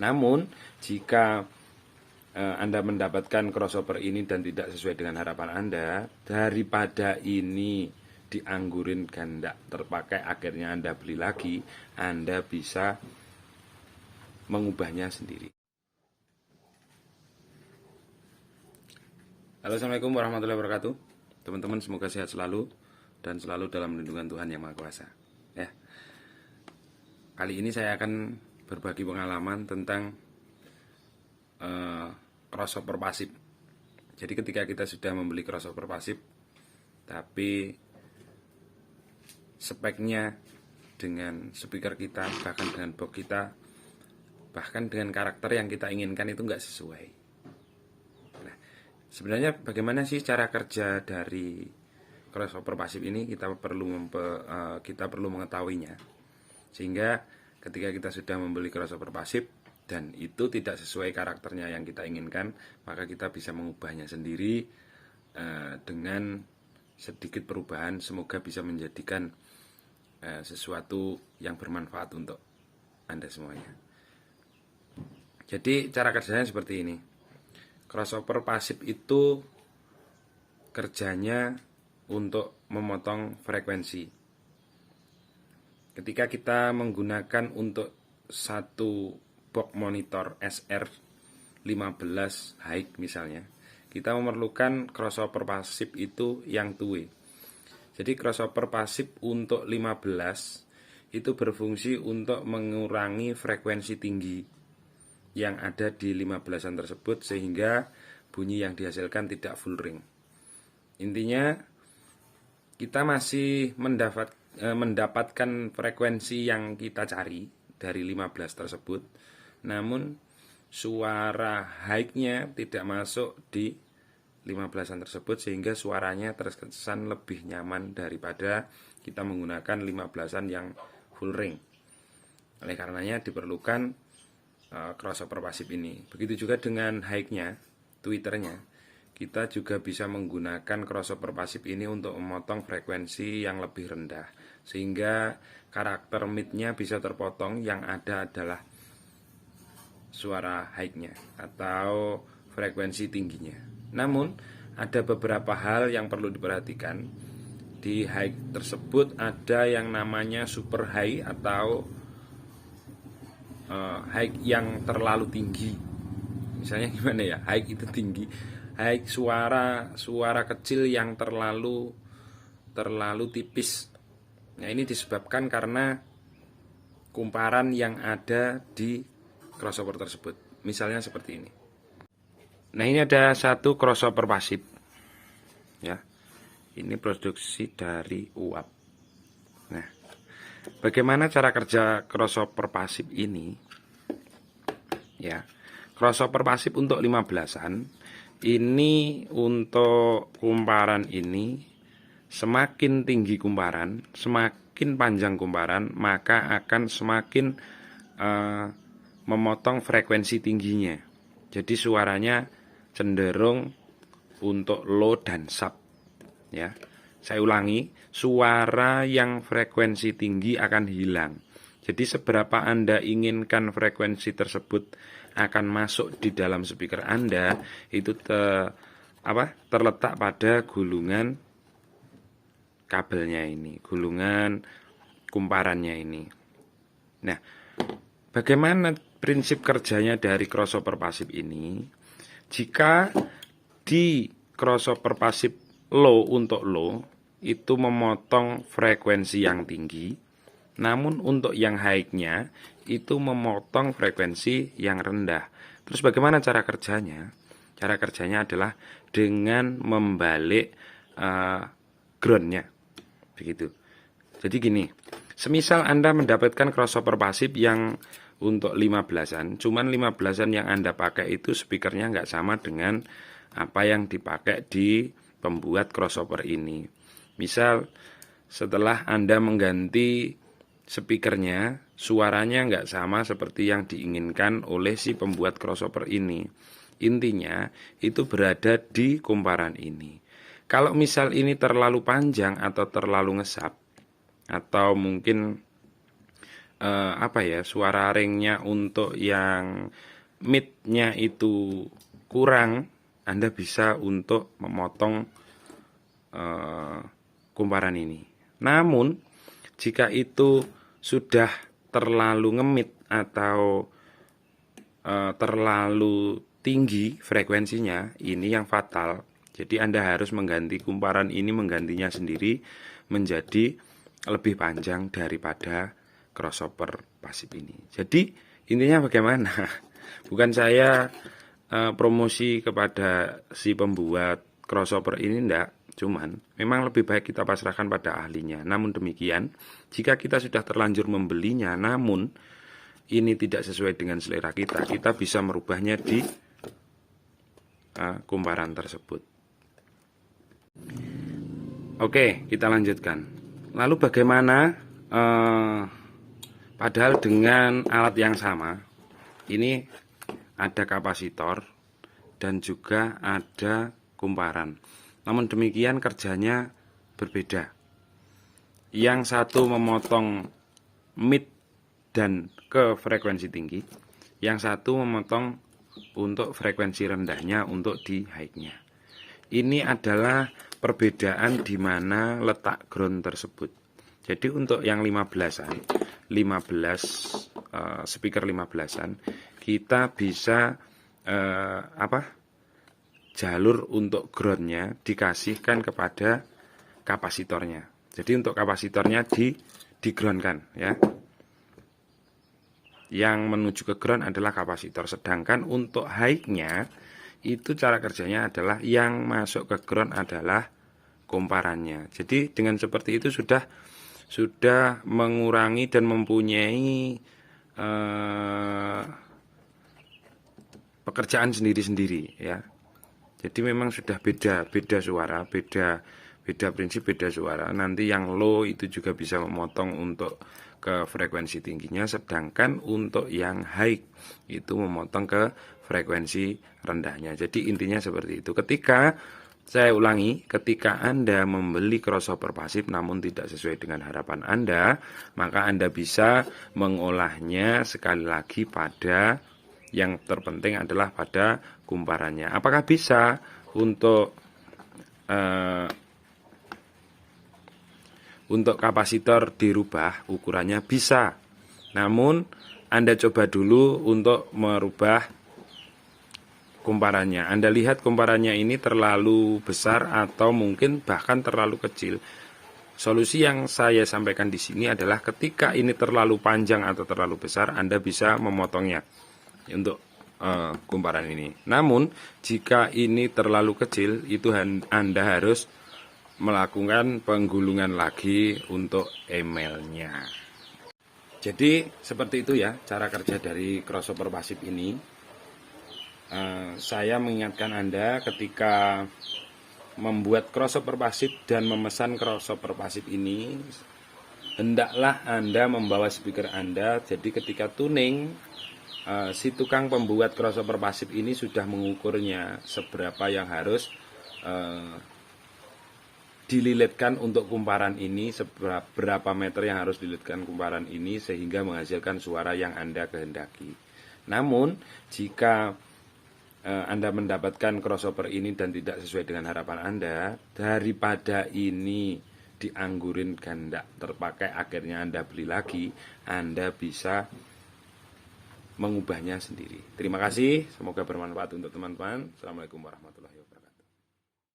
Namun jika Anda mendapatkan crossover ini dan tidak sesuai dengan harapan Anda, daripada ini dianggurin dan tidak terpakai, akhirnya Anda beli lagi, Anda bisa mengubahnya sendiri. Halo, assalamualaikum warahmatullahi wabarakatuh. Teman-teman, semoga sehat selalu dan selalu dalam lindungan Tuhan Yang Maha Kuasa. Ya, kali ini saya akan berbagi pengalaman tentang crossover pasif. Jadi ketika kita sudah membeli crossover pasif, tapi speknya dengan speaker kita, bahkan dengan box kita, bahkan dengan karakter yang kita inginkan itu nggak sesuai. Nah, sebenarnya bagaimana sih cara kerja dari crossover pasif ini? Kita perlu mengetahuinya, sehingga ketika kita sudah membeli crossover pasif dan itu tidak sesuai karakternya yang kita inginkan, maka kita bisa mengubahnya sendiri dengan sedikit perubahan. Semoga bisa menjadikan sesuatu yang bermanfaat untuk Anda semuanya. Jadi cara kerjanya seperti ini. Crossover pasif itu kerjanya untuk memotong frekuensi. Ketika kita menggunakan untuk satu box monitor SR15 high misalnya, kita memerlukan crossover pasif itu yang two way. Jadi crossover pasif untuk 15 itu berfungsi untuk mengurangi frekuensi tinggi yang ada di 15-an tersebut, sehingga bunyi yang dihasilkan tidak full ring. Intinya kita masih mendapatkan frekuensi yang kita cari dari 15 tersebut, namun suara high-nya tidak masuk di 15-an tersebut, sehingga suaranya terkesan lebih nyaman daripada kita menggunakan 15-an yang full ring. Oleh karenanya diperlukan crossover pasif ini. Begitu juga dengan high-nya, tweeternya, kita juga bisa menggunakan crossover pasif ini untuk memotong frekuensi yang lebih rendah, sehingga karakter mid-nya bisa terpotong, yang ada adalah suara high-nya atau frekuensi tingginya. Namun ada beberapa hal yang perlu diperhatikan. Di high tersebut ada yang namanya super high atau high yang terlalu tinggi. Misalnya gimana ya? High itu tinggi, high suara kecil yang terlalu tipis. Nah, ini disebabkan karena kumparan yang ada di crossover tersebut. Misalnya seperti ini. Nah, ini ada satu crossover pasif, ya. Ini produksi dari UAP. Nah, bagaimana cara kerja crossover pasif ini? Ya, crossover pasif untuk 15-an ini, untuk kumparan ini, semakin tinggi kumparan, semakin panjang kumparan, maka akan semakin memotong frekuensi tingginya. Jadi suaranya cenderung untuk low dan sub, ya. Saya ulangi, suara yang frekuensi tinggi akan hilang. Jadi seberapa Anda inginkan frekuensi tersebut akan masuk di dalam speaker Anda, itu terletak pada gulungan kabelnya ini, gulungan kumparannya ini. Nah, bagaimana prinsip kerjanya dari crossover pasif ini? Jika di crossover pasif low untuk low itu memotong frekuensi yang tinggi, namun untuk yang high-nya itu memotong frekuensi yang rendah. Terus bagaimana cara kerjanya? Cara kerjanya adalah dengan membalik ground-nya. Begitu. Jadi gini, semisal Anda mendapatkan crossover pasif yang untuk 15-an, cuman 15-an yang Anda pakai itu speakernya nggak sama dengan apa yang dipakai di pembuat crossover ini. Misal setelah Anda mengganti speakernya, suaranya nggak sama seperti yang diinginkan oleh si pembuat crossover ini. Intinya itu berada di kumparan ini. Kalau misal ini terlalu panjang atau terlalu ngesap, atau mungkin suara ringnya untuk yang mid-nya itu kurang, Anda bisa untuk memotong kumparan ini. Namun jika itu sudah terlalu ngemit atau terlalu tinggi frekuensinya, ini yang fatal. Jadi Anda harus mengganti kumparan ini, menggantinya sendiri menjadi lebih panjang daripada crossover pasif ini. Jadi intinya bagaimana? Bukan saya promosi kepada si pembuat crossover ini, enggak. Cuman memang lebih baik kita pasrahkan pada ahlinya. Namun demikian, jika kita sudah terlanjur membelinya, namun ini tidak sesuai dengan selera kita, kita bisa merubahnya di kumparan tersebut. Oke, kita lanjutkan. Lalu bagaimana padahal dengan alat yang sama, ini ada kapasitor dan juga ada kumparan. Namun demikian kerjanya berbeda. Yang satu memotong mid dan ke frekuensi tinggi, yang satu memotong untuk frekuensi rendahnya untuk di high-nya. Ini adalah perbedaan di mana letak ground tersebut. Jadi untuk yang 15-an, speaker 15-an, kita bisa jalur untuk groundnya dikasihkan kepada kapasitornya. Jadi untuk kapasitornya di groundkan, ya. Yang menuju ke ground adalah kapasitor. Sedangkan untuk high-nya itu cara kerjanya adalah yang masuk ke ground adalah kumparannya. Jadi dengan seperti itu sudah mengurangi dan mempunyai pekerjaan sendiri-sendiri, ya. Jadi memang sudah beda suara, beda prinsip, beda suara. Nanti yang low itu juga bisa memotong untuk ke frekuensi tingginya, sedangkan untuk yang high itu memotong ke frekuensi rendahnya. Jadi intinya seperti itu. Saya ulangi, ketika Anda membeli crossover pasif namun tidak sesuai dengan harapan Anda, maka Anda bisa mengolahnya sekali lagi pada yang terpenting adalah pada kumparannya. Apakah bisa untuk kapasitor dirubah ukurannya? Bisa. Namun Anda coba dulu untuk merubah kumparannya. Anda lihat kumparannya ini terlalu besar atau mungkin bahkan terlalu kecil. Solusi yang saya sampaikan di sini adalah ketika ini terlalu panjang atau terlalu besar, Anda bisa memotongnya untuk kumparan ini. Namun jika ini terlalu kecil, itu Anda harus melakukan penggulungan lagi untuk emailnya. Jadi seperti itu ya cara kerja dari crossover pasif ini. Saya mengingatkan Anda ketika membuat crossover pasif dan memesan crossover pasif ini, hendaklah Anda membawa speaker Anda. Jadi ketika tuning, si tukang pembuat crossover pasif ini sudah mengukurnya seberapa yang harus dililitkan untuk kumparan ini, seberapa meter yang harus dililitkan kumparan ini sehingga menghasilkan suara yang Anda kehendaki. Namun jika Anda mendapatkan crossover ini dan tidak sesuai dengan harapan Anda, daripada ini dianggurin dan tidak terpakai akhirnya Anda beli lagi, Anda bisa mengubahnya sendiri. Terima kasih, semoga bermanfaat untuk teman-teman. Assalamualaikum warahmatullahi wabarakatuh.